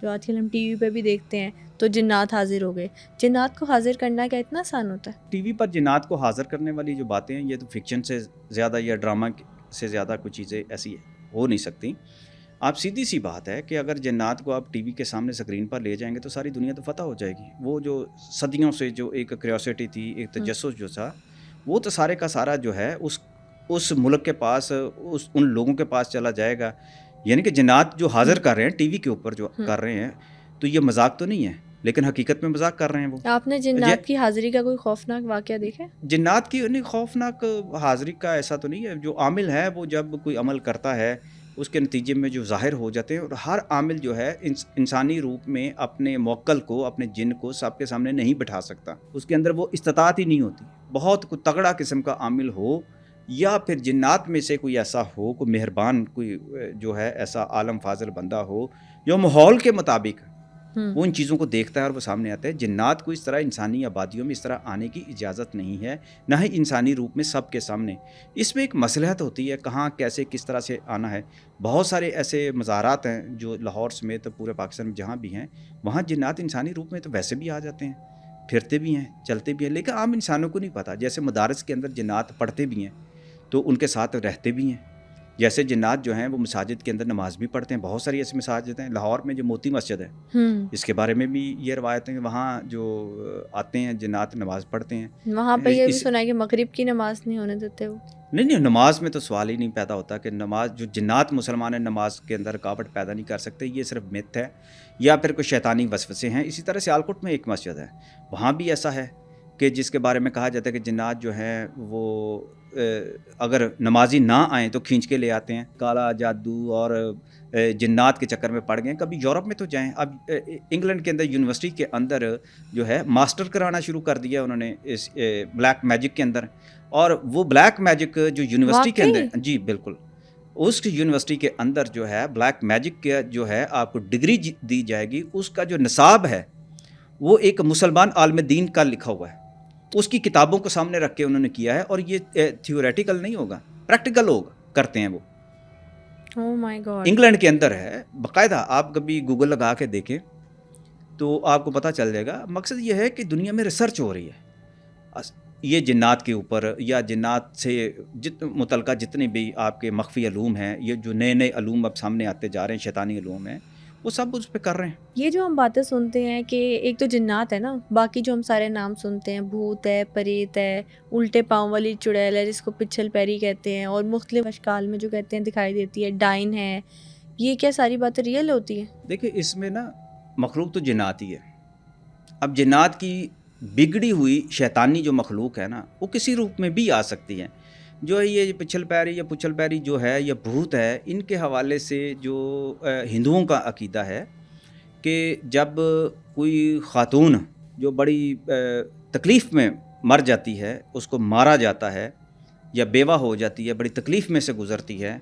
جو آج کل ہم ٹی وی پہ بھی دیکھتے ہیں تو جنات حاضر ہو گئے. جنات کو حاضر کرنا کیا اتنا آسان ہوتا ہے؟ ٹی وی پر جنات کو حاضر کرنے والی جو باتیں ہیں یہ تو فکشن سے زیادہ یا ڈرامہ سے زیادہ کچھ چیزیں ایسی ہو نہیں سکتی. آپ سیدھی سی بات ہے کہ اگر جنات کو آپ ٹی وی کے سامنے اسکرین پر لے جائیں گے تو ساری دنیا تو فتح ہو جائے گی. وہ جو صدیوں سے جو ایک کریوسٹی تھی، ایک تجسس جو تھا، وہ تو سارے کا سارا جو ہے اس ملک کے پاس، ان لوگوں کے پاس چلا جائے گا. یعنی کہ جنات جو حاضر کر رہے ہیں ٹی وی کے اوپر جو کر رہے ہیں، تو یہ مذاق تو نہیں ہے، لیکن حقیقت میں مذاق کر رہے ہیں. وہ آپ نے جنات کی حاضری کا کوئی خوفناک واقعہ دیکھا؟ جنات کی نہیں، خوفناک حاضری کا ایسا تو نہیں ہے. جو عامل ہے وہ جب کوئی عمل کرتا ہے اس کے نتیجے میں جو ظاہر ہو جاتے ہیں، اور ہر عامل جو ہے انسانی روپ میں اپنے موکل کو، اپنے جن کو سب کے سامنے نہیں بٹھا سکتا. اس کے اندر وہ استطاعت ہی نہیں ہوتی. بہت کوئی تگڑا قسم کا عامل ہو، یا پھر جنات میں سے کوئی ایسا ہو، کوئی مہربان، کوئی جو ہے ایسا عالم فاضل بندہ ہو جو ماحول کے مطابق وہ ان چیزوں کو دیکھتا ہے اور وہ سامنے آتا ہے. جنات کو اس طرح انسانی آبادیوں میں اس طرح آنے کی اجازت نہیں ہے، نہ ہی انسانی روپ میں سب کے سامنے. اس میں ایک مصلحت ہوتی ہے کہاں، کیسے، کس طرح سے آنا ہے. بہت سارے ایسے مزارات ہیں جو لاہور سمیت پورے پاکستان میں جہاں بھی ہیں، وہاں جنات انسانی روپ میں تو ویسے بھی آ جاتے ہیں، پھرتے بھی ہیں، چلتے بھی ہیں، لیکن عام انسانوں کو نہیں پتہ. جیسے مدارس کے اندر جنات پڑھتے بھی ہیں تو ان کے ساتھ رہتے بھی ہیں. جیسے جنات جو ہیں وہ مساجد کے اندر نماز بھی پڑھتے ہیں. بہت ساری ایسی مساجد ہیں. لاہور میں جو موتی مسجد ہے، اس کے بارے میں بھی یہ روایت ہے کہ وہاں جو آتے ہیں جنات نماز پڑھتے ہیں. وہاں پہ یہ بھی سنا ہے کہ مغرب کی نماز نہیں ہونے دیتے وہ. نہیں، نماز میں تو سوال ہی نہیں پیدا ہوتا کہ نماز، جو جنات مسلمان ہیں نماز کے اندر رکاوٹ پیدا نہیں کر سکتے. یہ صرف مت ہے یا پھر کوئی شیطانی وسوسے ہیں. اسی طرح سیالکوٹ میں ایک مسجد ہے، وہاں بھی ایسا ہے کہ جس کے بارے میں کہا جاتا ہے کہ جنات جو ہیں وہ اگر نمازی نہ آئیں تو کھینچ کے لے آتے ہیں. کالا جادو اور جنات کے چکر میں پڑ گئے. کبھی یورپ میں تو جائیں. اب انگلینڈ کے اندر یونیورسٹی کے اندر جو ہے ماسٹر کرانا شروع کر دیا انہوں نے اس بلیک میجک کے اندر. اور وہ بلیک میجک جو یونیورسٹی کے اندر، جی بالکل، اس یونیورسٹی کے اندر جو ہے بلیک میجک کے جو ہے آپ کو ڈگری دی جائے گی. اس کا جو نصاب ہے وہ ایک مسلمان عالم دین کا لکھا ہوا ہے. اس کی کتابوں کو سامنے رکھ کے انہوں نے کیا ہے. اور یہ تھیوریٹیکل نہیں ہوگا، پریکٹیکل ہوگا، کرتے ہیں وہ. انگلینڈ کے اندر ہے باقاعدہ. آپ کبھی گوگل لگا کے دیکھیں تو آپ کو پتہ چل جائے گا. مقصد یہ ہے کہ دنیا میں ریسرچ ہو رہی ہے یہ جنات کے اوپر، یا جنات سے متعلقہ جتنے بھی آپ کے مخفی علوم ہیں، یہ جو نئے نئے علوم اب سامنے آتے جا رہے ہیں، شیطانی علوم ہیں، وہ سب اس پہ کر رہے ہیں. یہ جو ہم باتیں سنتے ہیں کہ ایک تو جنات ہے نا، باقی جو ہم سارے نام سنتے ہیں، بھوت ہے، پریت ہے، الٹے پاؤں والی چڑیل ہے جس کو پچھل پیری کہتے ہیں، اور مختلف اشکال میں جو کہتے ہیں دکھائی دیتی ہے، ڈائن ہے، یہ کیا ساری باتیں ریئل ہوتی ہیں؟ دیکھیں اس میں نا مخلوق تو جنات ہی ہے. اب جنات کی بگڑی ہوئی شیطانی جو مخلوق ہے نا، وہ کسی روپ میں بھی آ سکتی ہے. جو یہ پچھل پیری جو ہے، یا بھوت ہے، ان کے حوالے سے جو ہندوؤں کا عقیدہ ہے کہ جب کوئی خاتون جو بڑی تکلیف میں مر جاتی ہے، اس کو مارا جاتا ہے، یا بیوہ ہو جاتی ہے، بڑی تکلیف میں سے گزرتی ہے،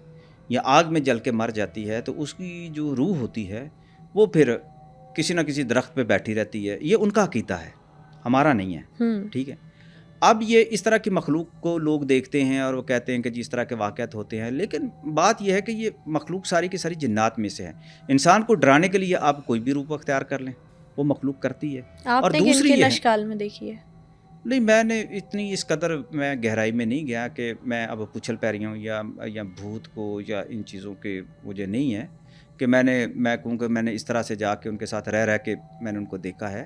یا آگ میں جل کے مر جاتی ہے، تو اس کی جو روح ہوتی ہے وہ پھر کسی نہ کسی درخت پہ بیٹھی رہتی ہے. یہ ان کا عقیدہ ہے، ہمارا نہیں ہے. ٹھیک ہے. اب یہ اس طرح کی مخلوق کو لوگ دیکھتے ہیں اور وہ کہتے ہیں کہ جس طرح کے واقعات ہوتے ہیں، لیکن بات یہ ہے کہ یہ مخلوق ساری کی ساری جنات میں سے ہے. انسان کو ڈرانے کے لیے آپ کوئی بھی روپ اختیار کر لیں، وہ مخلوق کرتی ہے. آپ نے کن کن اشکال میں دیکھی ہے؟ نہیں، میں نے اتنی اس قدر میں گہرائی میں نہیں گیا کہ میں اب پچھل پیریوں یا بھوت کو یا ان چیزوں کے مجھے نہیں ہے کہ میں کہوں کہ میں نے اس طرح سے جا کے ان کے ساتھ رہ کے میں نے ان کو دیکھا ہے.